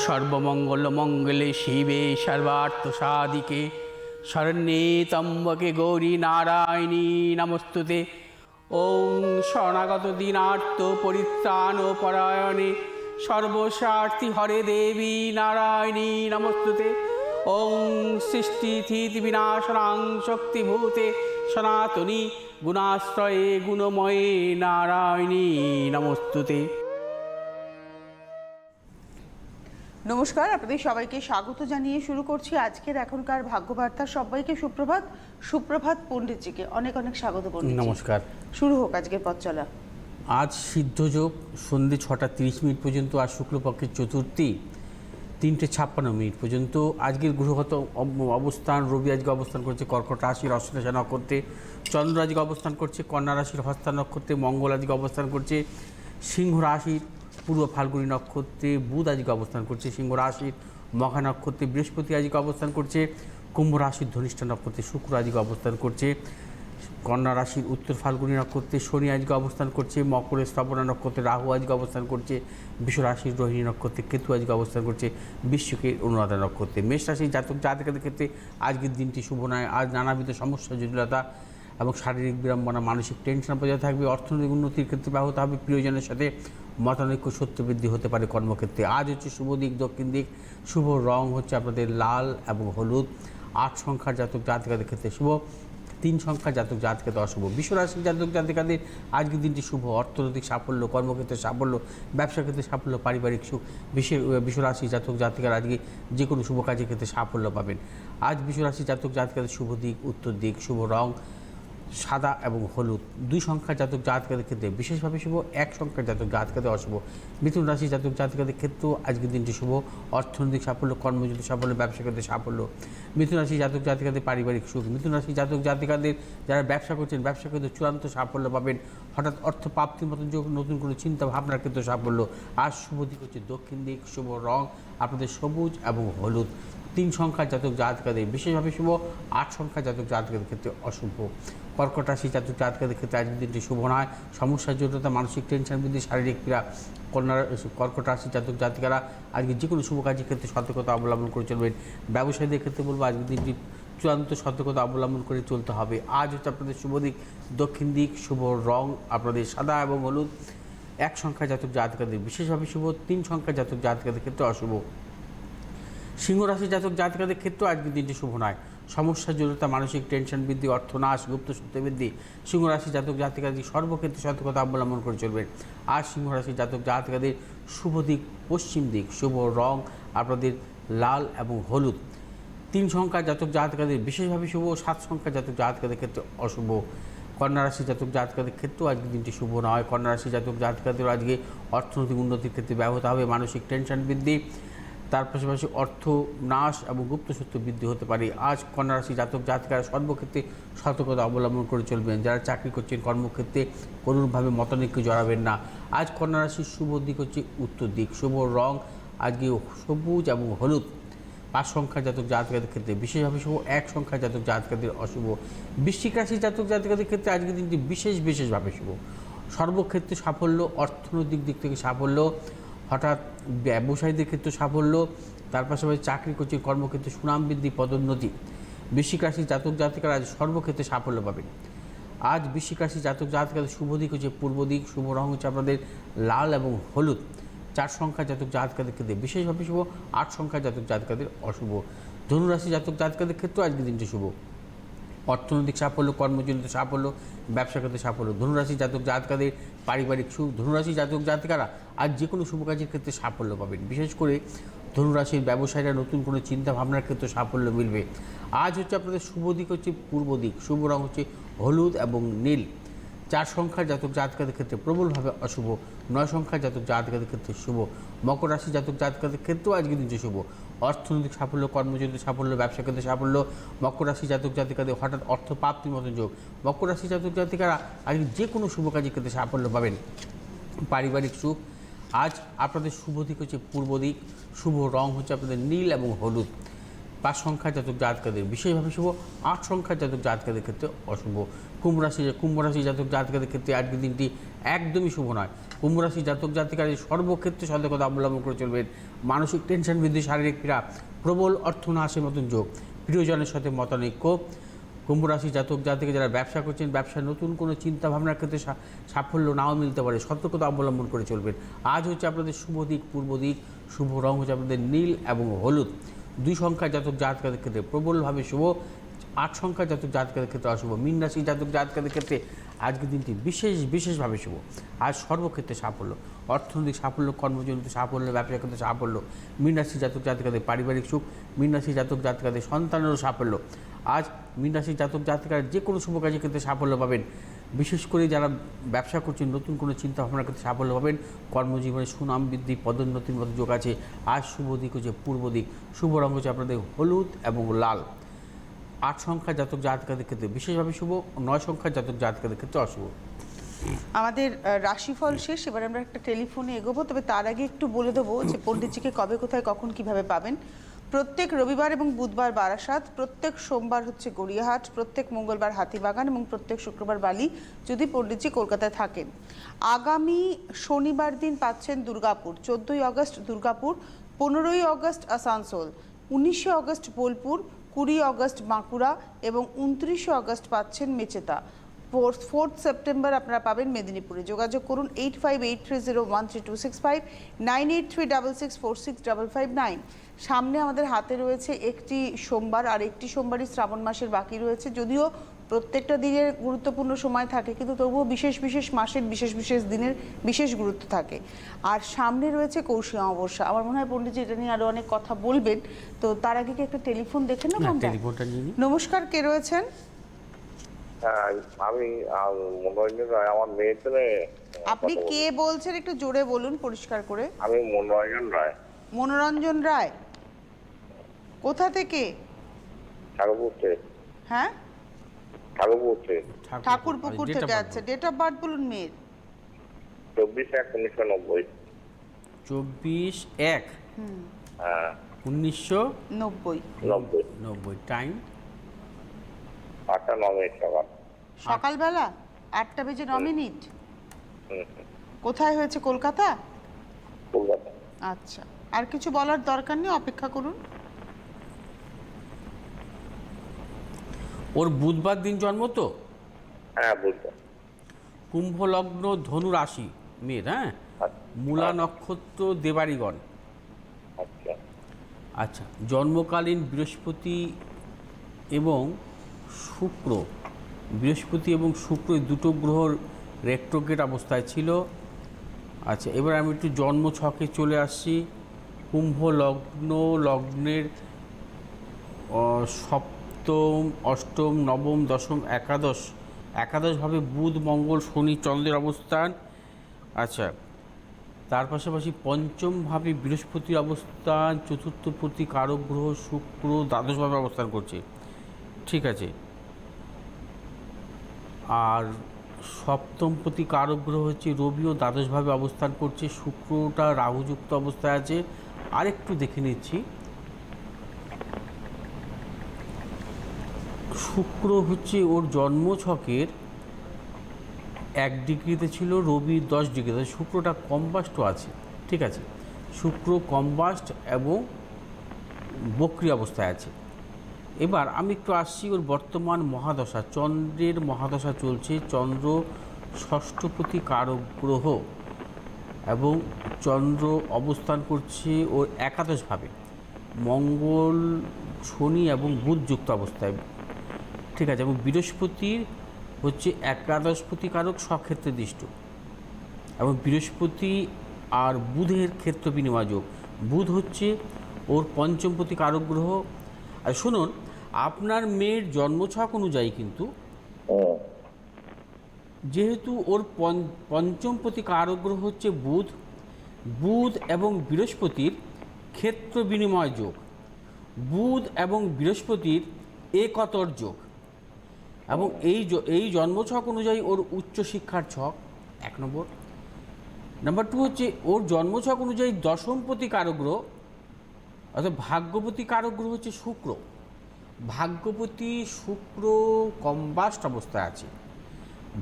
সর্বমঙ্গল মঙ্গলে শিবে সর্বার্থ সাধিকে শরণ্যে ত্র্যম্বকে গৌরী নারায়ণী নমস্তুতে। ওং শরণাগত দীনার্ত পরিত্রাণ পরায়ণে সর্বস্বার্থী হরে দেবী নারায়ণী নমস্তুতে। ওং সৃষ্টিস্থিতি বিনাশনাং শক্তিভূতে সনাতনী গুণাশ্রয়ে গুণময়ে নারায়ণী নমস্তুতে। নমস্কার, আপনাদের সবাইকে স্বাগত জানিয়ে শুরু করছি আজকের এখনকার ভাগ্যবার্তা। সবাইকে সুপ্রভাত। সুপ্রভাত পণ্ডিতজিকে অনেক অনেক স্বাগত। পণ্ডিত নমস্কার। শুরু হোক আজকের পথ চলা। আজ সিদ্ধযোগ সন্ধ্যে 6টা 30 মিনিট পর্যন্ত, আর শুক্লপক্ষের চতুর্থী 3টে 56 মিনিট পর্যন্ত। আজকের গ্রহগত অবস্থান, রবি আজকে অবস্থান করছে কর্কট রাশির অশ্লেষা নক্ষত্রে, চন্দ্র আজকে অবস্থান করছে কন্যা রাশির হস্তা নক্ষত্রে, মঙ্গল আজকে অবস্থান করছে সিংহ রাশির পূর্ব ফাল্গুনী নক্ষত্রে, বুধ আজকে অবস্থান করছে সিংহ রাশির মঘা নক্ষত্রে, বৃহস্পতি আজকে অবস্থান করছে কুম্ভ রাশির ধনিষ্ঠা নক্ষত্রে, শুক্র আজকে অবস্থান করছে কন্যা রাশির উত্তর ফাল্গুনী নক্ষত্রে, শনি আজকে অবস্থান করছে মকরের শ্রবণা নক্ষত্রে, রাহু আজকে অবস্থান করছে বৃষ রাশির রোহিণী নক্ষত্রে, কেতু আজকে অবস্থান করছে বৃশ্চিকের অনুরাধা নক্ষত্রে। মেষ রাশির জাতক জাতিকাদের ক্ষেত্রে আজকের দিনটি শুভ নয়। আজ নানাবিধ সমস্যা, জটিলতা এবং শারীরিক বিড়ম্বনা, মানসিক টেনশন বজায় থাকবে। অর্থনৈতিক উন্নতির ক্ষেত্রে ব্যাহত হবে। প্রিয়জনের সাথে মতানৈক্য সত্যবৃদ্ধি হতে পারে কর্মক্ষেত্রে। আজ হচ্ছে শুভ দিক দক্ষিণ দিক, শুভ রং হচ্ছে আপনাদের লাল এবং হলুদ। 8 সংখ্যার জাতক জাতিকাদের ক্ষেত্রে শুভ, 3 সংখ্যার জাতক জাতিকাদের অশুভ। বিশ্বরাশির জাতক জাতিকাদের আজকের দিনটি শুভ। অর্থনৈতিক সাফল্য, কর্মক্ষেত্রে সাফল্য, ব্যবসা ক্ষেত্রে সাফল্য, পারিবারিক সুখ। বিশ্বরাশির জাতক জাতিকারা আজকে যে কোনো শুভ কাজের ক্ষেত্রে সাফল্য পাবেন। আজ বিশ্বরাশির জাতক জাতিকাদের শুভ দিক উত্তর দিক, শুভ রং সাদা এবং হলুদ। 2 সংখ্যার জাতক জাতকাদের ক্ষেত্রে বিশেষভাবে শুভ, 1 সংখ্যার জাতক জাতকাদের অশুভ। মিথুন রাশির জাতক জাতিকাদের ক্ষেত্রেও আজকের দিনটি শুভ। অর্থনৈতিক সাফল্য, কর্মজীবী সাফল্য, ব্যবসা ক্ষেত্রে সাফল্য। মিথুন রাশির জাতক জাতিকাদের পারিবারিক সুখ। মিথুন রাশির জাতক জাতিকাদের যারা ব্যবসা করছেন, ব্যবসা ক্ষেত্রে চূড়ান্ত সাফল্য পাবেন। হঠাৎ অর্থ প্রাপ্তির মতন যোগ, নতুন কোনো চিন্তা ভাবনার ক্ষেত্রে সাফল্য। আজ শুভ দিক হচ্ছে দক্ষিণ দিক, শুভ রং আপনাদের সবুজ এবং হলুদ। 3 সংখ্যার জাতক জাতকাদের বিশেষভাবে শুভ, 8 সংখ্যার জাতক জাতকাদের ক্ষেত্রে অশুভ। কর্কট রাশি জাতক জাতকাদের ক্ষেত্রে আজকের দিনটি শুভ নয়। সমস্যার জটিলতা, মানসিক টেনশন বৃদ্ধি, শারীরিক পীড়া। কর্কট রাশি জাতক জাতিকারা আজকে যে কোনো শুভ কাজের ক্ষেত্রে সতর্কতা অবলম্বন করে চলবেন। ব্যবসায়ীদের ক্ষেত্রে বলবো আজকের দিনটি চূড়ান্ত সতর্কতা অবলম্বন করে চলতে হবে। আজ হচ্ছে আপনাদের শুভ দিক দক্ষিণ দিক, শুভ রং আপনাদের সাদা এবং হলুদ। 1 সংখ্যার জাতক জাতিকাদের বিশেষভাবে শুভ, 3 সংখ্যার জাতক জাতিকাদের ক্ষেত্রে অশুভ। সিংহ রাশির জাতক জাতিকাদের ক্ষেত্রেও আজকের দিনটি শুভ নয়। সমস্যা জটিলতা, মানসিক টেনশন বৃদ্ধি, অর্থনাশ, গুপ্ত সত্য বৃদ্ধি। সিংহ রাশির জাতক জাতিকাদের সর্বক্ষেত্রে সতর্কতা অবলম্বন করে চলবেন। আর সিংহ রাশির জাতক জাতিকাদের শুভ দিক পশ্চিম দিক, শুভ রং আপনাদের লাল এবং হলুদ। 3 সংখ্যার জাতক জাতিকাদের বিশেষভাবে শুভ, 7 সংখ্যার জাতক জাতিকাদের ক্ষেত্রে অশুভ। কন্যা রাশির জাতক জাতিকাদের ক্ষেত্রেও আজকের দিনটি শুভ নয়। কন্যা রাশির জাতক জাতিকাদেরও আজকে অর্থনৈতিক উন্নতির ক্ষেত্রে ব্যাহত হবে। মানসিক টেনশন বৃদ্ধি, তার পাশাপাশি অর্থ নাশ এবং গুপ্ত সত্য বৃদ্ধি হতে পারে। আজ কন্যা রাশি জাতক জাতিকারা সর্বক্ষেত্রে সতর্কতা অবলম্বন করে চলবেন। যারা চাকরি করছেন কর্মক্ষেত্রে কোনোভাবে মতানৈক্য জড়াবেন না। আজ কন্যা রাশির শুভ দিক হচ্ছে উত্তর দিক, শুভ রং আজকে সবুজ এবং হলুদ। 5 সংখ্যার জাতক জাতিকাদের ক্ষেত্রে বিশেষভাবে শুভ, 1 সংখ্যার জাতক জাতিকাদের অশুভ। বৃশ্চিক রাশির জাতক জাতিকাদের ক্ষেত্রে আজকের দিনটি বিশেষভাবে শুভ। সর্বক্ষেত্রে সাফল্য, অর্থনৈতিক দিক থেকে সাফল্য, হঠাৎ ব্যবসায়ীদের ক্ষেত্রে সাফল্য, তার পাশাপাশি চাকরি করছে কর্মক্ষেত্রে সুনাম বৃদ্ধি, পদোন্নতি। বৃশ্চিক রাশির জাতক জাতিকারা আজ সর্বক্ষেত্রে সাফল্য পাবেন। আজ বৃশ্চিক রাশির জাতক জাতিকাদের শুভ দিক হচ্ছে পূর্ব দিক, শুভ রং হচ্ছে আপনাদের লাল এবং হলুদ। 4 সংখ্যার জাতক জাতিকাদের ক্ষেত্রে বিশেষভাবে শুভ, 8 সংখ্যার জাতক জাতিকাদের অশুভ। ধনুরাশি জাতক জাতিকাদের ক্ষেত্রেও আজকের দিনটি শুভ। অর্থনৈতিক সাফল্য, কর্মজনিত সাফল্য, ব্যবসা ক্ষেত্রে সাফল্য। ধনুরাশি জাতক জাতিকাদের পারিবারিক সুখ। ধনুরাশি জাতক জাতিকারা আজ যে কোনো শুভ কাজের ক্ষেত্রে সাফল্য পাবেন। বিশেষ করে ধনুরাশির ব্যবসায়ীরা নতুন কোনো চিন্তা ভাবনার ক্ষেত্রে সাফল্য মিলবে। আজ হচ্ছে আপনাদের শুভ দিক হচ্ছে পূর্ব দিক, শুভ রং হচ্ছে হলুদ এবং নীল। 4 সংখ্যার জাতক জাতিকাদের ক্ষেত্রে প্রবলভাবে অশুভ, 9 সংখ্যার জাতক জাতিকাদের ক্ষেত্রে শুভ। মকর রাশি জাতক জাতিকাদের ক্ষেত্রেও আজকের দিনটি শুভ। অর্থনৈতিক সাফল্য, কর্মজনিত সাফল্য, ব্যবসা ক্ষেত্রে সাফল্য। মকর রাশি জাতক জাতিকাদের হঠাৎ অর্থ প্রাপ্তির মতন যোগ। মকর রাশি জাতক জাতিকারা আজকে যে কোনো শুভ কাজের ক্ষেত্রে সাফল্য পাবেন। পারিবারিক সুখ। আজ আপনাদের শুভ দিক হচ্ছে পূর্ব দিক, শুভ রং হচ্ছে আপনাদের নীল এবং হলুদ। 5 সংখ্যার জাতক জাতকাদের বিশেষভাবে শুভ, 8 সংখ্যার জাতক জাতকাদের ক্ষেত্রে অশুভ। কুম্ভ রাশি জাতক জাতিকাদের ক্ষেত্রে আজকের দিনটি একদমই শুভ নয়। কুম্ভ রাশি জাতক জাতিকাদের সর্বক্ষেত্রে সতর্কতা অবলম্বন করে চলবেন। মানসিক টেনশন বৃদ্ধি, শারীরিক পীড়া, প্রবল অর্থনাশের মতন যোগ, প্রিয়জনের সাথে মতানৈক্য। কুম্ভ রাশি জাতক জাতিকা যারা ব্যবসা করছেন, ব্যবসায় নতুন কোনো চিন্তা ভাবনার ক্ষেত্রে সাফল্য নাও মিলতে পারে, সতর্কতা অবলম্বন করে চলবেন। আজ হচ্ছে আপনাদের শুভ দিক পূর্ব দিক, শুভ রং হচ্ছে আপনাদের নীল এবং হলুদ। 2 সংখ্যার জাতক জাতিকাদের ক্ষেত্রে প্রবলভাবে শুভ, 8 সংখ্যার জাতক জাতিকাদের ক্ষেত্রে অশুভ। মীন রাশি জাতক জাতিকাদের ক্ষেত্রে আজকের দিনটি বিশেষভাবে শুভ। আজ সর্বক্ষেত্রে সাফল্য, অর্থনৈতিক সাফল্য, কর্মজনিত সাফল্য, ব্যবসা ক্ষেত্রে সাফল্য। মীন রাশি জাতক জাতিকাদের পারিবারিক সুখ, মীন রাশি জাতক জাতিকাদের সন্তানেরও সাফল্য। আজ মীন রাশি জাতক জাতিকারা যে কোনো শুভ কাজের ক্ষেত্রে সাফল্য পাবেন। বিশেষ করে যারা ব্যবসা করছেন, নতুন কোনো চিন্তা ভাবনার ক্ষেত্রে সাফল্য পাবেন। কর্মজীবনে সুনাম বৃদ্ধি, পদোন্নতির মতো যোগ আছে। আজ শুভ দিক হচ্ছে পূর্ব দিক, শুভ রঙ হচ্ছে আপনাদের হলুদ এবং লাল। 8 সংখ্যার জাতক জাতিকাদের ক্ষেত্রে বিশেষভাবে শুভ, 9 সংখ্যার জাতক জাতিকাদের ক্ষেত্রে অশুভ। আমাদের রাশিফল শেষ, এবার আমরা একটা টেলিফোনে এগোবো, তবে তার আগে একটু বলে দেবো যে পণ্ডিতজিকে কবে, কোথায়, কখন, কিভাবে পাবেন। প্রত্যেক রবিবার এবং বুধবার বারাসাত, প্রত্যেক সোমবার হচ্ছে গড়িয়াহাট, প্রত্যেক মঙ্গলবার হাতিবাগান এবং প্রত্যেক শুক্রবার বালি, যদি পণ্ডিতজি কলকাতায় থাকেন। আগামী শনিবার দিন পাচ্ছেন দুর্গাপুর, 14ই আগস্ট দুর্গাপুর, 15ই আগস্ট আসানসোল, 19শে আগস্ট বোলপুর, 20 আগস্ট বাঁকুড়া এবং 29শে আগস্ট পাচ্ছেন মেচেদা। 4th সেপ্টেম্বর আপনারা পাবেন মেদিনীপুরে। যোগাযোগ করুন 8583013265, 9836646559। সামনে আমাদের হাতে রয়েছে একটি সোমবার, আর একটি সোমবারই শ্রাবণ মাসের বাকি রয়েছে। যদিও প্রত্যেকটা দিনের গুরুত্বপূর্ণ সময় থাকে, কিন্তু তবুও বিশেষ বিশেষ মাসের বিশেষ বিশেষ দিনের বিশেষ গুরুত্ব থাকে। আর সামনে রয়েছে কৌশী অমাবস্যা। আমার মনে হয় পণ্ডিতজি এটা নিয়ে আরও অনেক কথা বলবেন, তো তার আগে কি একটা টেলিফোন দেখে নেব? টেলিফোনটা নিয়ে নিন। নমস্কার, কে রয়েছেন? হ্যাঁ, আমি মনোরঞ্জন রায়, আমার মেয়ের জন্য আপনি কে বলছেন? একটু জোরে বলুন, পরিষ্কার করে। আমি মনোরঞ্জন রায়, মনোরঞ্জন রায়, কোথা থেকে? ঠাকুরপুর থেকে। হ্যাঁ, ঠাকুরপুর থেকে। ঠাকুরপুকুর থেকে। আচ্ছা, ডেট অফ বার্থ বলুন মেয়ের। 24/1/1990। 24/1 হ্যাঁ, 1990। টাইম 8:09 সকাল। সকালবেলা 8:09। হুম, কোথায় হয়েছে? কলকাতা? কলকাতা। আচ্ছা, আর কিছু বলার দরকার নেই, অপেক্ষা করুন। ওর বুধবার দিন জন্ম তো? হ্যাঁ, বুঝলাম। কুম্ভ লগ্ন, ধনু রাশি মেয়ের। হ্যাঁ, মূলা নক্ষত্র, দেবাড়িগণ। আচ্ছা। আচ্ছা, জন্মকালীন বৃহস্পতি এবং শুক্র, এই দুটো গ্রহ রেট্রোগ্রেড অবস্থায় ছিল। আচ্ছা, এবার আমি একটু জন্ম ছকে চলে আসছি। কুম্ভ লগ্নের সপ্তম, অষ্টম, নবম, দশম, একাদশভাবে বুধ, মঙ্গল, শনি, চন্দ্রের অবস্থান। আচ্ছা, তার পাশাপাশি পঞ্চমভাবে বৃহস্পতির অবস্থান, চতুর্থপতি কারক গ্রহ শুক্র দ্বাদশভাবে অবস্থান করছে। ঠিক আছে, আর সপ্তমপতি কারক গ্রহ হচ্ছে রবিও দ্বাদশভাবে অবস্থান করছে। শুক্রটা রাহুযুক্ত অবস্থায় আছে। আরেকটু দেখে নিচ্ছি, শুক্র হচ্ছে ওর জন্মছকের 1 ডিগ্রিতে ছিল, রবি 10 ডিগ্রিতে। শুক্রটা কম্বাস্ট আছে। ঠিক আছে, শুক্র কম্বাস্ট এবং বক্রি অবস্থায় আছে। এবার আমি একটু আসছি ওর বর্তমান মহাদশা। চন্দ্রের মহাদশা চলছে। চন্দ্র ষষ্ঠপতি কারক গ্রহ এবং চন্দ্র অবস্থান করছে ওর একাদশভাবে, মঙ্গল, শনি এবং বুধ যুক্ত অবস্থায়। ঠিক আছে, এবং বৃহস্পতির হচ্ছে একাদশপতি কারক স্বক্ষেত্রে দৃষ্ট, এবং বৃহস্পতি আর বুধের ক্ষেত্র বিনিময় যোগ। বুধ হচ্ছে ওর পঞ্চমপতি কারক গ্রহ। আর শুনুন, আপনার মেয়ের জন্মছক অনুযায়ী কিন্তু যেহেতু ওর পঞ্চমপতি কারক গ্রহ হচ্ছে বুধ এবং বৃহস্পতির ক্ষেত্র বিনিময় যোগ, বুধ এবং বৃহস্পতির একতর যোগ, এবং এই জন্মছক অনুযায়ী ওর উচ্চশিক্ষার ছক 1 নম্বর। নাম্বার 2 হচ্ছে ওর জন্মছক অনুযায়ী দশমপতি কারক গ্রহ অর্থাৎ ভাগ্যপতি কারক গ্রহ হচ্ছে শুক্র। ভাগ্যপতি শুক্র কম্বাস্ট অবস্থায় আছে।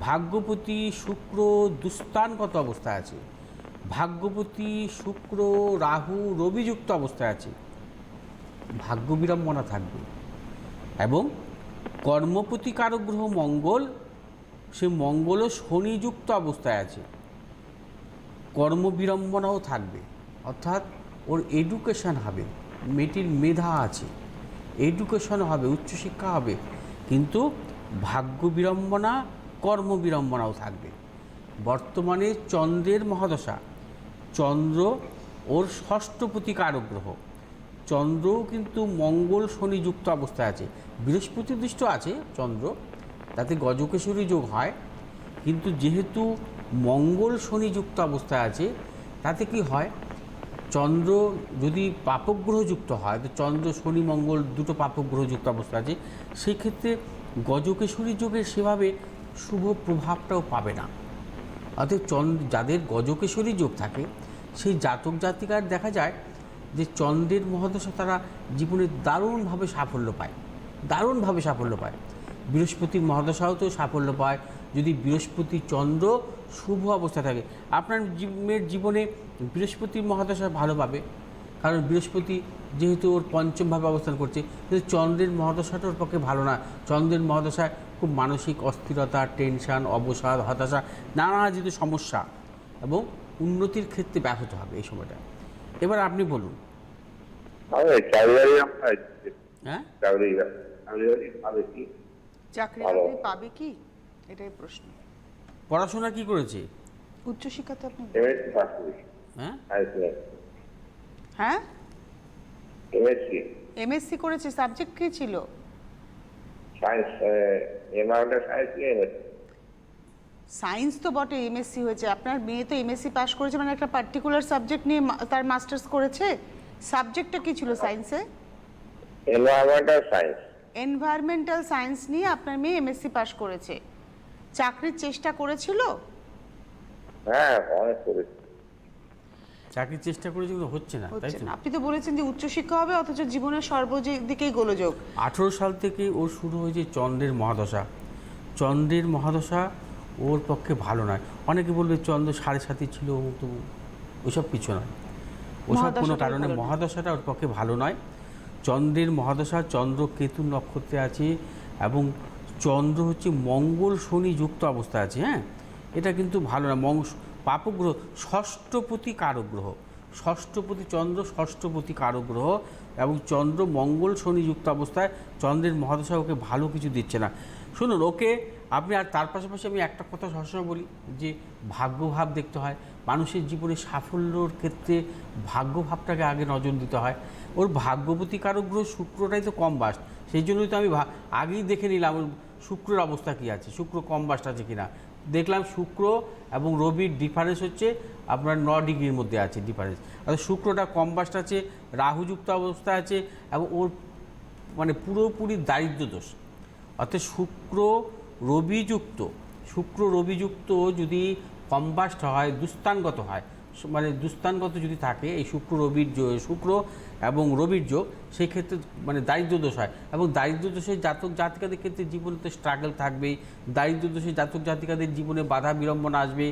ভাগ্যপতি শুক্র দুস্থানগত অবস্থায় আছে, ভাগ্যপতি শুক্র রাহু রবিযুক্ত অবস্থায় আছে, ভাগ্য বিড়ম্বনা থাকবে। এবং কর্মপতি কারক গ্রহ মঙ্গল, সে মঙ্গলও শনিযুক্ত অবস্থায় আছে, কর্ম বিড়ম্বনাও থাকবে। অর্থাৎ ওর এডুকেশান হবে, মেয়েটির মেধা আছে, এডুকেশন হবে, উচ্চশিক্ষা হবে, কিন্তু ভাগ্য বিড়ম্বনা কর্ম বিড়ম্বনাও থাকবে। বর্তমানে চন্দ্রের মহাদশা, চন্দ্র ওর ষষ্ঠপতি কারক গ্রহ, চন্দ্রও কিন্তু মঙ্গল শনিযুক্ত অবস্থায় আছে, বৃহস্পতি দৃষ্ট আছে চন্দ্র, তাতে গজকেশরী যোগ হয়, কিন্তু যেহেতু মঙ্গল শনিযুক্ত অবস্থায় আছে তাতে কি হয়, চন্দ্র যদি পাপগ্রহযুক্ত হয়, তো চন্দ্র শনি মঙ্গল দুটো পাপগ্রহযুক্ত অবস্থায় আছে, সেই ক্ষেত্রে গজকেশরী যোগের সেভাবে শুভ প্রভাবটাও পাবে না। অর্থাৎ যাদের গজকেশরী যোগ থাকে সেই জাতক জাতিকার দেখা যায় যে চন্দ্রের মহাদশা তারা জীবনে দারুণভাবে সাফল্য পায়, দারুণভাবে সাফল্য পায়। বৃহস্পতির মহাদশাও তো সাফল্য পায় যদি বৃহস্পতি চন্দ্র শুভ অবস্থা থাকে। আপনার মেয়ের জীবনে বৃহস্পতির মহাদশা ভালো পাবে, কারণ বৃহস্পতি যেহেতু ওর পঞ্চমভাবে অবস্থান করছে, কিন্তু চন্দ্রের মহাদশাটা ওর পক্ষে ভালো না। চন্দ্রের মহাদশায় খুব মানসিক অস্থিরতা, টেনশান, অবসাদ, হতাশা, নানাবিধ সমস্যা এবং উন্নতির ক্ষেত্রে ব্যাহত হবে এই সময়টা। এবার আপনি বলুন। হ্যাঁ, চাকরি বাকরি পাবে কি, এটাই প্রশ্ন। পড়াশোনা কি করেছে? উচ্চশিক্ষা তো আপনি হ্যাঁ, হ্যাঁ এমএসসি করেছে, সাবজেক্ট কি ছিল? সায়েন্স তো বটে, এমএসসি হয়েছে। আপনার মেয়ে তো এমএসসি পাশ করেছে মানে একটা পার্টিকুলার সাবজেক্ট নিয়ে তার মাস্টার্স করেছে। সাবজেক্টটা কি ছিল সায়েন্সে? এনভায়রনমেন্টাল সায়েন্স নিয়ে আপনার মেয়ে এমএসসি পাশ করেছে। চাকরির চেষ্টা করেছিল? হ্যাঁ, অনেক করেছি। চাকরির চেষ্টা করেছে কিন্তু হচ্ছে না, তাই তো? আপনি তো বলেছেন যে উচ্চশিক্ষা হবে, অথচ জীবনের সর্বদিকেই গোলযোগ। 18 সাল থেকে ওর শুরু হয়েছে চন্দ্রের মহাদশা। চন্দ্রের মহাদশা ওর পক্ষে ভালো নয়। অনেকে বলবে চন্দ্র 7.5 ছিল, তো ওইসব কিছু নয়, ওসব কোনো কারণে মহাদশাটা ওর পক্ষে ভালো নয়। চন্দ্রের মহাদশা, চন্দ্র কেতু নক্ষত্রে আছে এবং চন্দ্র হচ্ছে মঙ্গল শনি যুক্ত অবস্থায় আছে। হ্যাঁ, এটা কিন্তু ভালো না। পাপগ্রহ ষষ্ঠপতি কারক গ্রহ, ষষ্ঠপতি চন্দ্র ষষ্ঠপতি কারক গ্রহ, এবং চন্দ্র মঙ্গল শনি যুক্ত অবস্থায় চন্দ্রের মহাদশা ওকে ভালো কিছু দিচ্ছে না। শুনুন, ওকে আপনি, আর তার পাশাপাশি আমি একটা কথা সবসময় বলি যে ভাগ্যভাব দেখতে হয়। মানুষের জীবনে সাফল্যর ক্ষেত্রে ভাগ্যভাবটাকে আগে নজর দিতে হয়। ওর ভাগ্যপতি কারক গ্রহ শুক্রটাই তো কম বাস্ট, সেই জন্যই তো আমি আগেই দেখে নিলাম ওর শুক্রের অবস্থা কী আছে, শুক্র কম বাস্ট আছে কিনা। দেখলাম শুক্র এবং রবির ডিফারেন্স হচ্ছে আপনার 9 ডিগ্রির মধ্যে আছে ডিফারেন্স। আর শুক্রটা কম বাস্ট আছে, রাহুযুক্ত অবস্থা আছে এবং ওর মানে পুরোপুরি দারিদ্র দোষ। অর্থাৎ শুক্র রবিযুক্ত যদি কম্বাস্ট হয়, দুস্থানগত হয়, মানে দুস্থানগত যদি থাকে এই শুক্র এবং রবির যোগ, সেই ক্ষেত্রে মানে দারিদ্র দোষ হয়। এবং দারিদ্র দোষের জাতক জাতিকাদের ক্ষেত্রে জীবনে তো স্ট্রাগল থাকবেই, দারিদ্র দোষের জাতক জাতিকাদের জীবনে বাধা বিড়ম্বনা আসবে,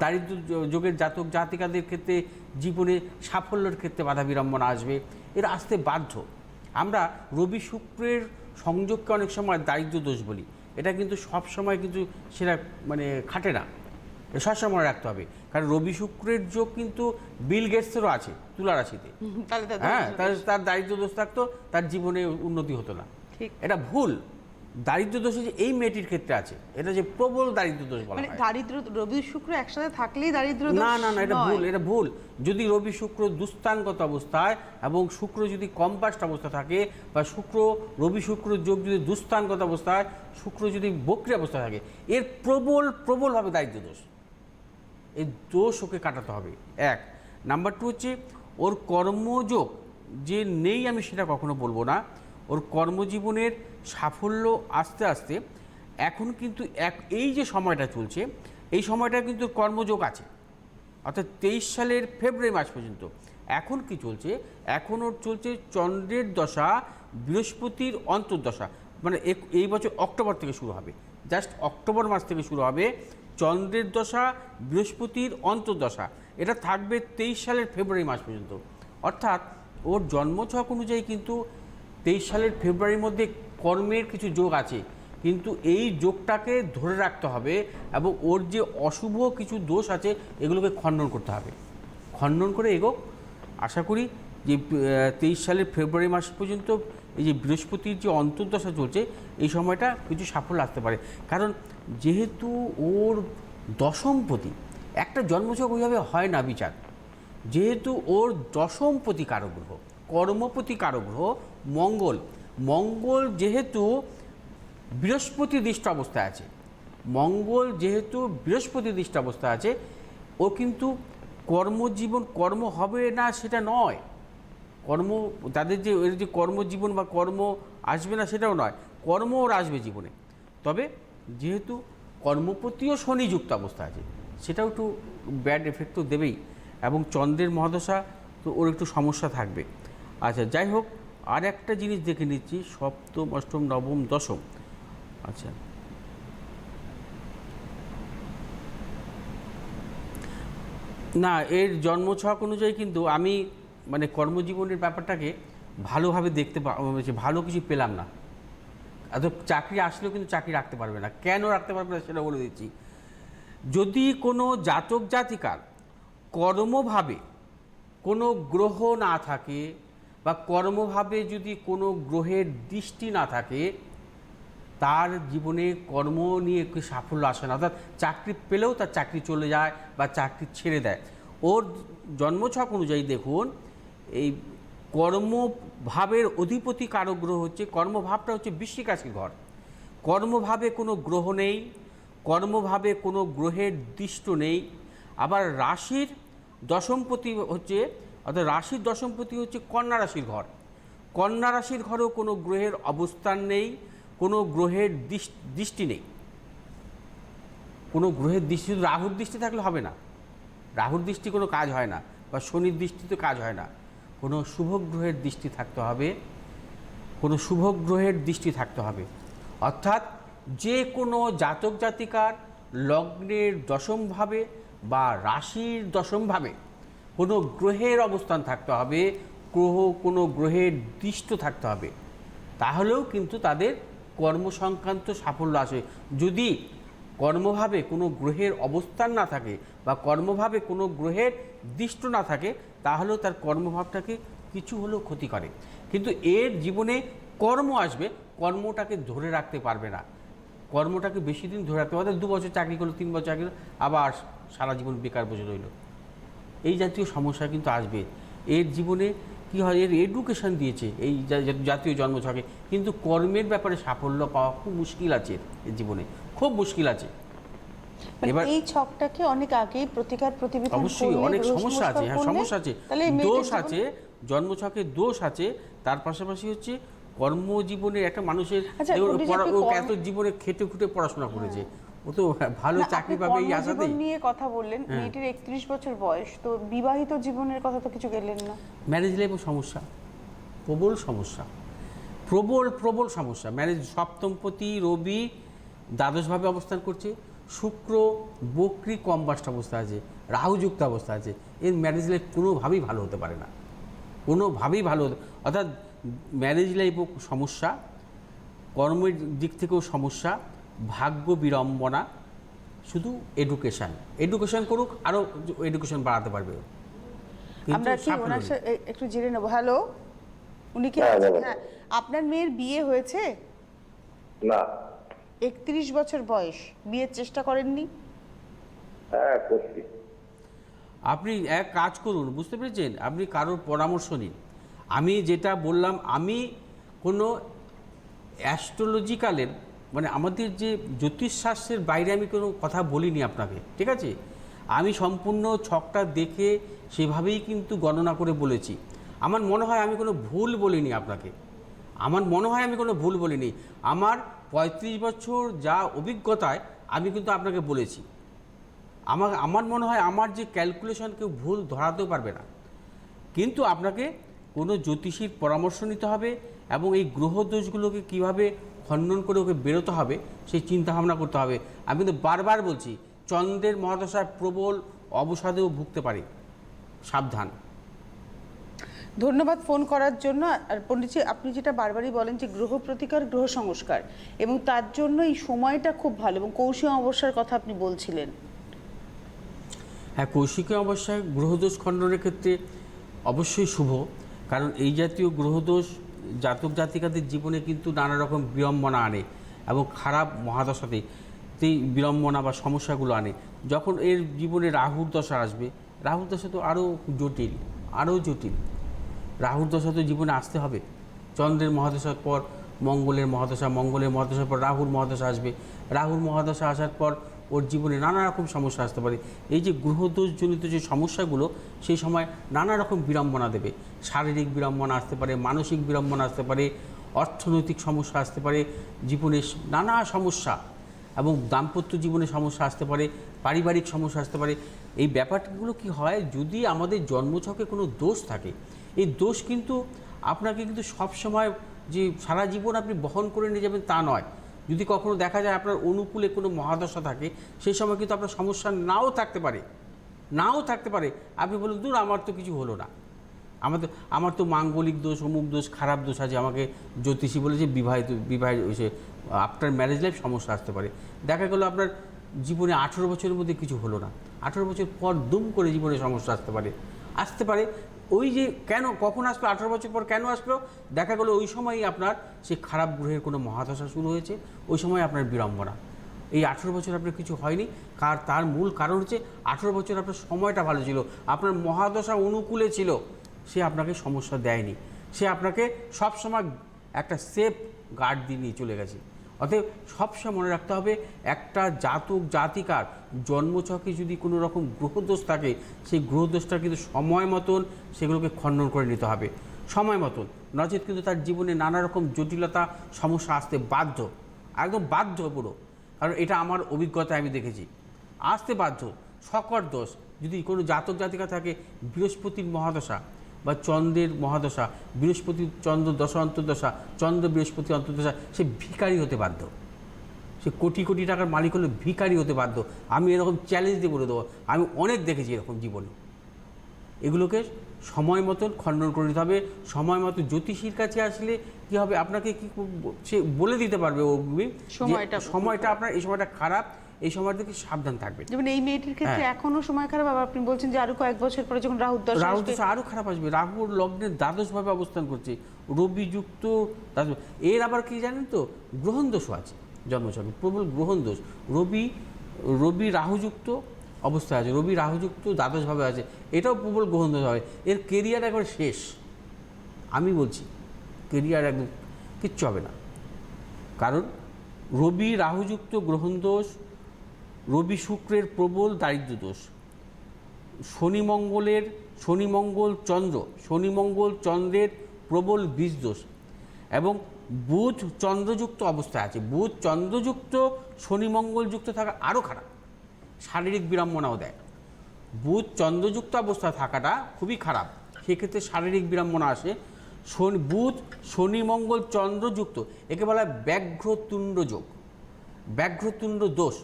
দারিদ্র যোগের জাতক জাতিকাদের ক্ষেত্রে জীবনে সাফল্যের ক্ষেত্রে বাধা বিড়ম্বনা আসবে, এরা আসতে বাধ্য। আমরা রবি শুক্রের সংযোগকে অনেক সময় দারিদ্র দোষ বলি, এটা কিন্তু সব সময় কিন্তু সেটা মানে খাটে না, সবসময় রাখতে হবে। কারণ রবি শুক্রের যোগ কিন্তু বিল গেটসেরও আছে তুলা রাশিতে। হ্যাঁ, তার দারিদ্র দোষ থাকতো, তার জীবনে উন্নতি হতো না। এটা ভুল। দারিদ্র দোষ যে এই মেয়েটির ক্ষেত্রে আছে, এটা যে প্রবল দারিদ্র দোষ বলা হয়। দারিদ্র রবি শুক্র একসাথে থাকলেই দারিদ্র দোষ? না, এটা ভুল, এটা ভুল। যদি রবি শুক্র দুস্থানগত অবস্থায় এবং শুক্র যদি কম্পাস্ট অবস্থা থাকে, বা রবি শুক্র যোগ যদি দুস্থানগত অবস্থায়, শুক্র যদি বক্রী অবস্থায় থাকে, এর প্রবলভাবে দারিদ্র দোষ। এই দোষ ওকে কাটাতে হবে। 1 নাম্বার 2 হচ্ছে ওর কর্মযোগ যে নেই, আমি সেটা কখনো বলবো না। ওর কর্মজীবনের সাফল্য আস্তে আস্তে এখন কিন্তু এই যে সময়টা চলছে, এই সময়টা কিন্তু কর্মযোগ আছে। অর্থাৎ 23 সালের ফেব্রুয়ারি মাস পর্যন্ত এখন কি চলছে, এখন ওর চলছে চন্দ্রের দশা, বৃহস্পতির অন্তর্দশা, মানে এই বছর অক্টোবর থেকে শুরু হবে জাস্ট অক্টোবর মাস থেকে শুরু হবে চন্দ্রের দশা, বৃহস্পতির অন্তর্দশা। এটা থাকবে 23 সালের ফেব্রুয়ারি মাস পর্যন্ত। অর্থাৎ ওর জন্মছক অনুযায়ী কিন্তু 23 সালের ফেব্রুয়ারির মধ্যে কর্মের কিছু যোগ আছে, কিন্তু এই যোগটাকে ধরে রাখতে হবে এবং ওর যে অশুভ কিছু দোষ আছে এগুলোকে খণ্ডন করতে হবে। খণ্ডন করে এগোক। আশা করি যে 23 সালের ফেব্রুয়ারি মাস পর্যন্ত এই যে বৃহস্পতির যে অন্তর্দশা চলছে এই সময়টা কিছু সাফল্য আসতে পারে। কারণ যেহেতু ওর দশমপতি, একটা জন্মছক ওইভাবে হয় না বিচার, যেহেতু ওর দশমপতি কারক গ্রহ, কর্মপতি কারক গ্রহ মঙ্গল, মঙ্গল যেহেতু বৃহস্পতি দৃষ্ট অবস্থায় আছে, মঙ্গল যেহেতু বৃহস্পতি দৃষ্ট অবস্থায় আছে, ও কিন্তু কর্মজীবন কর্ম হবে না সেটা নয়, কর্ম তাদের যে এর যে কর্মজীবন বা কর্ম আসবে না সেটাও নয়, কর্ম ওর আসবে জীবনে। তবে যেহেতু কর্মপতিও শনি যুক্ত অবস্থা আছে, সেটাও একটু ব্যাড এফেক্ট তো দেবেই, এবং চন্দ্রের মহাদশা তো ওর একটু সমস্যা থাকবে। আচ্ছা, যাই হোক, আর একটা জিনিস দেখে নিচ্ছি, সপ্তম, অষ্টম, নবম, দশম। আচ্ছা, না, এর জন্মছক অনুযায়ী কিন্তু আমি মানে কর্মজীবনের ব্যাপারটাকে ভালোভাবে ভালো কিছু পেলাম না। এত চাকরি আসলেও কিন্তু চাকরি রাখতে পারবে না। কেন রাখতে পারবে না সেটা বলে দিচ্ছি। যদি কোনো জাতক জাতিকার কর্মভাবে কোনো গ্রহ না থাকে বা কর্মভাবে যদি কোনো গ্রহের দৃষ্টি না থাকে, তার জীবনে কর্ম নিয়ে একটু সাফল্য আসে না। অর্থাৎ চাকরি পেলেও তার চাকরি চলে যায় বা চাকরি ছেড়ে দেয়। ওর জন্মছক অনুযায়ী দেখুন, এই কর্মভাবের অধিপতি কারক গ্রহ হচ্ছে, কর্মভাবটা হচ্ছে বৃশ্চিক রাশির ঘর। কর্মভাবে কোনো গ্রহ নেই, কর্মভাবে কোনো গ্রহের দৃষ্ট নেই। আবার রাশির দশমপতি হচ্ছে, অর্থাৎ রাশির দশমপতি হচ্ছে কন্যা রাশির ঘর। কন্যা রাশির ঘরেও কোনো গ্রহের অবস্থান নেই, কোনো গ্রহের দৃষ্টি নেই। কোনো গ্রহের দৃষ্টি, শুধু রাহুর দৃষ্টি থাকলে হবে না, রাহুর দৃষ্টি কোনো কাজ হয় না, বা শনির দৃষ্টিতে কাজ হয় না। কোনো শুভ গ্রহের দৃষ্টি থাকতে হবে, কোনো শুভ গ্রহের দৃষ্টি থাকতে হবে। অর্থাৎ যে কোনো জাতক জাতিকার লগ্নের দশমভাবে বা রাশির দশমভাবে কোনো গ্রহের অবস্থান থাকতে হবে, কোনো গ্রহের দৃষ্ট থাকতে হবে, তাহলেও কিন্তু তাদের কর্মসংক্রান্ত সাফল্য আসে। যদি কর্মভাবে কোনো গ্রহের অবস্থান না থাকে বা কর্মভাবে কোনো গ্রহের দৃষ্ট না থাকে, তাহলেও তার কর্মভাবটাকে কিছু হলেও ক্ষতি করে। কিন্তু এর জীবনে কর্ম আসবে, কর্মটাকে ধরে রাখতে পারবে না, কর্মটাকে বেশি দিন ধরে রাখতে পারবে। 2 বছর চাকরি করলো, 3 বছর চাকরি করলো, আবার সারা জীবন বেকার বসে রইল। এই জাতীয় সমস্যা কিন্তু আসবে। এর জীবনে কী হয়, এর এডুকেশন দিয়েছে এই জাতীয় জন্মছকে, কিন্তু কর্মের ব্যাপারে সাফল্য পাওয়া খুব মুশকিল আছে এর জীবনে, খুব মুশকিল আছে। এবার এই ছকটাকে অনেক আগেই প্রতিকার প্রতিবিধান অবশ্যই অনেক সমস্যা আছে, হ্যাঁ সমস্যা আছে, দোষ আছে, জন্মছকে দোষ আছে। তার পাশাপাশি হচ্ছে কর্মজীবনে একটা মানুষের এত জীবনে খেটে খুঁটে পড়াশোনা করেছে, ও তো ভালো চাকরি পাবে এই আশাতেই। নিয়ে কথা বললেন, মেয়েটির 31 বছর বয়স, তো বিবাহিত জীবনের কথা তো কিছু গেলেন না। ম্যারেজ লাইফে সমস্যা, প্রবল সমস্যা, প্রবল সমস্যা। ম্যারেজ, সপ্তমপতি রবি দ্বাদশভাবে অবস্থান করছে, শুক্র বক্রী কম্বাস্ট অবস্থা আছে, রাহুযুক্ত অবস্থা আছে। এর ম্যারেজ লাইফ কোনোভাবেই ভালো হতে পারে না, কোনোভাবেই ভালো হতে, অর্থাৎ ম্যারেজ লাইফও সমস্যা, কর্মের দিক থেকেও সমস্যা, ভাগ্য বিড়ম্বনা। শুধু এডুকেশন করুক, আরও এডুকেশন বাড়াতে পারবে। আমরা কি ওনার সাথে একটু জেনে নেব। হ্যালো, উনি কি? হ্যাঁ, আপনার মেয়ের বিয়ে হয়েছে? না। 31 বছর বয়স, বিয়ের চেষ্টা করেননি? হ্যাঁ করছি। আপনি এক কাজ করুন, বুঝতে পেরেছেন, আপনি কারোর পরামর্শ নিন। আমি যেটা বললাম, আমি কোনো অ্যাস্ট্রোলজিক্যালের মানে আমাদের যে জ্যোতিষশাস্ত্রের বাইরে আমি কোনো কথা বলিনি আপনাকে, ঠিক আছে? আমি সম্পূর্ণ ছকটা দেখে সেভাবেই কিন্তু গণনা করে বলেছি। আমার মনে হয় আমি কোনো ভুল বলিনি আপনাকে, আমার মনে হয় আমি কোনো ভুল বলিনি। আমার 35 বছর যা অভিজ্ঞতায় আমি কিন্তু আপনাকে বলেছি। আমার মনে হয় আমার যে ক্যালকুলেশন কেউ ভুল ধরাতেও পারবে না। কিন্তু আপনাকে কোনো জ্যোতিষীর পরামর্শ নিতে হবে এবং এই গ্রহ দোষগুলোকে কীভাবে খণ্ডন করে ওকে বেরোতে হবে, সেই চিন্তা ভাবনা করতে হবে। আমি কিন্তু বারবার বলছি, চন্দ্রের মহাদশায় প্রবল অবসাদেও ভুগতে পারে, সাবধান। ধন্যবাদ ফোন করার জন্য। আর পণ্ডিতজি, আপনি যেটা বারবারই বলেন যে গ্রহ প্রতিকার, গ্রহ সংস্কার, এবং তার জন্য এই সময়টা খুব ভালো, এবং কৌশিক অমাবস্যার কথা আপনি বলছিলেন। হ্যাঁ, কৌশিকী অমাবস্যায় গ্রহদোষ খণ্ডনের ক্ষেত্রে অবশ্যই শুভ, কারণ এই জাতীয় গ্রহদোষ জাতক জাতিকাদের জীবনে কিন্তু নানা রকম বিড়ম্বনা আনে, এবং খারাপ মহাদশাতে এই বিড়ম্বনা বা সমস্যাগুলো আনে। যখন এর জীবনে রাহুর দশা আসবে, রাহুর দশা তো আরও জটিল, আরও জটিল। রাহুর দশা তো জীবনে আসতে হবে। চন্দ্রের মহাদশার পর মঙ্গলের মহাদশা, মঙ্গলের মহাদশার পর রাহুর মহাদশা আসবে, রাহুর মহাদশা আসার পর ওর জীবনে নানা রকম সমস্যা আসতে পারে। এই যে গ্রহদোষজনিত যে সমস্যাগুলো, সেই সময় নানা রকম বিড়ম্বনা দেবে। শারীরিক বিড়ম্বনা আসতে পারে, মানসিক বিড়ম্বনা আসতে পারে, অর্থনৈতিক সমস্যা আসতে পারে, জীবনে নানা সমস্যা, এবং দাম্পত্য জীবনে সমস্যা আসতে পারে, পারিবারিক সমস্যা আসতে পারে। এই ব্যাপারগুলো কি হয়, যদি আমাদের জন্মছকে কোনো দোষ থাকে, এই দোষ কিন্তু আপনাকে কিন্তু সবসময় যে সারা জীবন আপনি বহন করে নিয়ে যাবেন তা নয়। যদি কখনো দেখা যায় আপনার অনুকূলে কোনো মহাদশা থাকে, সেই সময় কিন্তু আপনার সমস্যা নাও থাকতে পারে, নাও থাকতে পারে। আপনি বলুন, দূর আমার তো কিছু হলো না, আমার তো মাঙ্গলিক দোষ, অমুক দোষ, খারাপ দোষ আছে, আমাকে জ্যোতিষী বলেছে বিবাহ হয়েছে, আফটার ম্যারেজ লাইফ সমস্যা আসতে পারে। দেখা গেলো আপনার জীবনে 18 বছরের মধ্যে কিছু হলো না, 18 বছর পর দুম করে জীবনে সমস্যা আসতে পারে। ওই যে কেন, কখন আসলো, 18 বছর পর কেন আসলো, দেখা গেলো ওই সময়ই আপনার সেই খারাপ গ্রহের কোনো মহাদশা শুরু হয়েছে, ওই সময় আপনার বিড়ম্বনা। এই 18 বছর আপনার কিছু হয়নি, তার মূল কারণ হচ্ছে 18 বছর আপনার সময়টা ভালো ছিল, আপনার মহাদশা অনুকূলে ছিল, সে আপনাকে সমস্যা দেয়নি, সে আপনাকে সবসময় একটা সেফ গার্ড দিয়ে নিয়ে চলে গেছে। অতএব সবসময় মনে রাখতে হবে, একটা জাতক জাতিকার জন্মছকে যদি কোনো রকম গ্রহদোষ থাকে, সেই গ্রহদোষটা কিন্তু সময় মতন সেগুলোকে খণ্ডন করে নিতে হবে, সময় মতন। নচেত কিন্তু তার জীবনে নানা রকম জটিলতা সমস্যা আসতে বাধ্য, একদম বাধ্য পুরো। কারণ এটা আমার অভিজ্ঞতায় আমি দেখেছি, আসতে বাধ্য। সকর দোষ যদি কোনো জাতক জাতিকা থাকে, বৃহস্পতির মহাদশা বা চন্দ্রের মহাদশা, বৃহস্পতি চন্দ্র দশা অন্তর্দশা, চন্দ্র বৃহস্পতি অন্তর্দশা, সে ভিখারি হতে বাধ্য, সে কোটি কোটি টাকার মালিক হলে ভিখারি হতে বাধ্য। আমি এরকম চ্যালেঞ্জ দিয়ে বলে দেবো, আমি অনেক দেখেছি এরকম জীবনে। এগুলোকে সময় মতন খণ্ডন করে নিতে হবে। সময় মতো জ্যোতিষীর কাছে আসলে কী হবে, আপনাকে কি সে বলে দিতে পারবে, ও সময়টা আপনার এই সময়টা খারাপ, এই সময় থেকে সাবধান থাকবে। যেমন এই মেয়েটির ক্ষেত্রে এখনো সময় খারাপ, আবার আপনি বলছেন যে আরো কয়েক বছর পরে যখন রাহুর দশা আরো খারাপ আসবে। রাহুর লগ্নের দ্বাদশভাবে অবস্থান করছে, রবি যুক্ত দ্বাদশ। এর আবার কি জানেন তো, গ্রহণ দোষও আছে জন্মছকে, প্রবল গ্রহণ দোষ। রবি রাহুযুক্ত অবস্থায় আছে, রবি রাহুযুক্ত দ্বাদশভাবে আছে, এটাও প্রবল গ্রহণ দোষ হবে। এর কেরিয়ার একবার শেষ, আমি বলছি কেরিয়ার একদম কিচ্ছু হবে না। কারণ রবি রাহুযুক্ত গ্রহণ দোষ, রবি শুক্রের প্রবল দারিদ্র দোষ, শনি মঙ্গল চন্দ্রের প্রবল বীজ দোষ, এবং বুধ চন্দ্রযুক্ত অবস্থায় আছে। বুধ চন্দ্রযুক্ত শনি মঙ্গলযুক্ত থাকা আরও খারাপ, শারীরিক বিড়ম্বনাও দেয়। বুধ চন্দ্রযুক্ত অবস্থায় থাকাটা খুবই খারাপ, সেক্ষেত্রে শারীরিক বিড়ম্বনা আসে। বুধ শনি মঙ্গল চন্দ্রযুক্ত, একে বলা হয় ব্যাঘ্রতুণ্ড যোগ, ব্যাঘ্রতুণ্ড দোষ।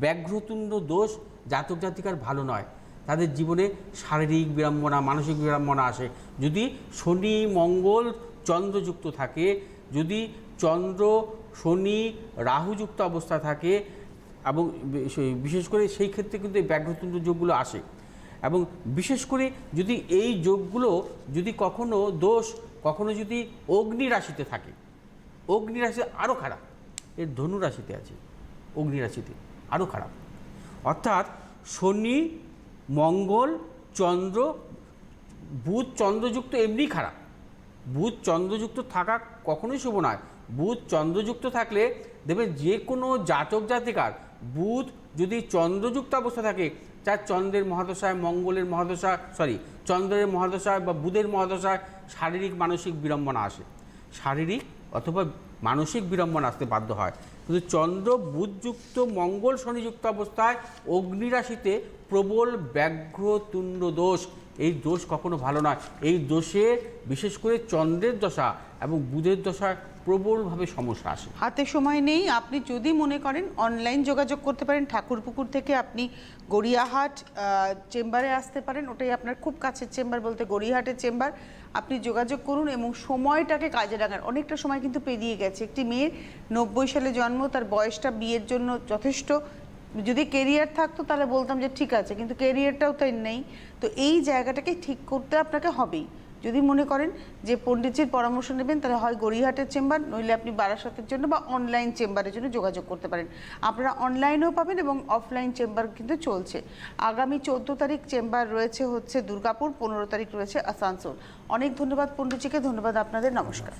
ব্যাঘ্রতুণ্ড দোষ জাতক জাতিকার ভালো নয়, তাদের জীবনে শারীরিক বিড়ম্বনা, মানসিক বিড়ম্বনা আসে। যদি শনি মঙ্গল চন্দ্রযুক্ত থাকে, যদি চন্দ্র শনি রাহুযুক্ত অবস্থা থাকে, এবং বিশেষ করে সেই ক্ষেত্রে কিন্তু এই ব্যাঘ্রতুণ্ড যোগগুলো আসে। এবং বিশেষ করে যদি এই যোগগুলো যদি কখনো যদি অগ্নি রাশিতে থাকে, অগ্নি রাশিতে আরও খারাপ। এর ধনু রাশিতে আছে, অগ্নি রাশিতে আরও খারাপ। অর্থাৎ শনি মঙ্গল চন্দ্র বুধ চন্দ্রযুক্ত এমনি খারাপ। বুধ চন্দ্রযুক্ত থাকা কখনোই শুভ নয়। বুধ চন্দ্রযুক্ত থাকলে দেখবেন যে কোনো জাতক জাতিকার বুধ যদি চন্দ্রযুক্ত অবস্থা থাকে, যার চন্দ্রের মহাদশায়, চন্দ্রের মহাদশায় বা বুধের মহাদশায় শারীরিক মানসিক বিড়ম্বনা আসে, শারীরিক অথবা মানসিক বিড়ম্বনা আসতে বাধ্য হয়। কিন্তু চন্দ্র বুধযুক্ত মঙ্গল শনিযুক্ত অবস্থায় অগ্নিরাশিতে প্রবল ব্যাঘ্রতুণ্ড দোষ এই দোষ কখনো ভালো নয়। এই দোষে বিশেষ করে চন্দ্রের দশা এবং বুধের দশা প্রবলভাবে সমস্যা আসে। হাতে সময় নেই, আপনি যদি মনে করেন অনলাইন যোগাযোগ করতে পারেন, ঠাকুরপুকুর থেকে আপনি গড়িয়াহাট চেম্বারে আসতে পারেন, ওটাই আপনার খুব কাছের চেম্বার, বলতে গড়িয়াহাটের চেম্বার। আপনি যোগাযোগ করুন এবং সময়টাকে কাজে লাগান। অনেকটা সময় কিন্তু পেরিয়ে গেছে। একটি মেয়ের 90 সালে জন্ম, তার বয়সটা বিয়ের জন্য যথেষ্ট। যদি কেরিয়ার থাকতো তাহলে বলতাম যে ঠিক আছে, কিন্তু কেরিয়ারটাও তাই নেই। তো এই জায়গাটাকে ঠিক করতে আপনাকে হবেই। যদি মনে করেন যে পণ্ডিতজির পরামর্শ নেবেন, তাহলে হয় গড়িয়াহাটের চেম্বার, নইলে আপনি বারাসাতের জন্য বা অনলাইন চেম্বারের জন্য যোগাযোগ করতে পারেন। আপনারা অনলাইনেও পাবেন এবং অফলাইন চেম্বার কিন্তু চলছে। আগামী 14 তারিখ চেম্বার রয়েছে হচ্ছে দুর্গাপুর, 15 তারিখ রয়েছে আসানসোল। অনেক ধন্যবাদ পণ্ডিতজিকে, ধন্যবাদ আপনাদের, নমস্কার।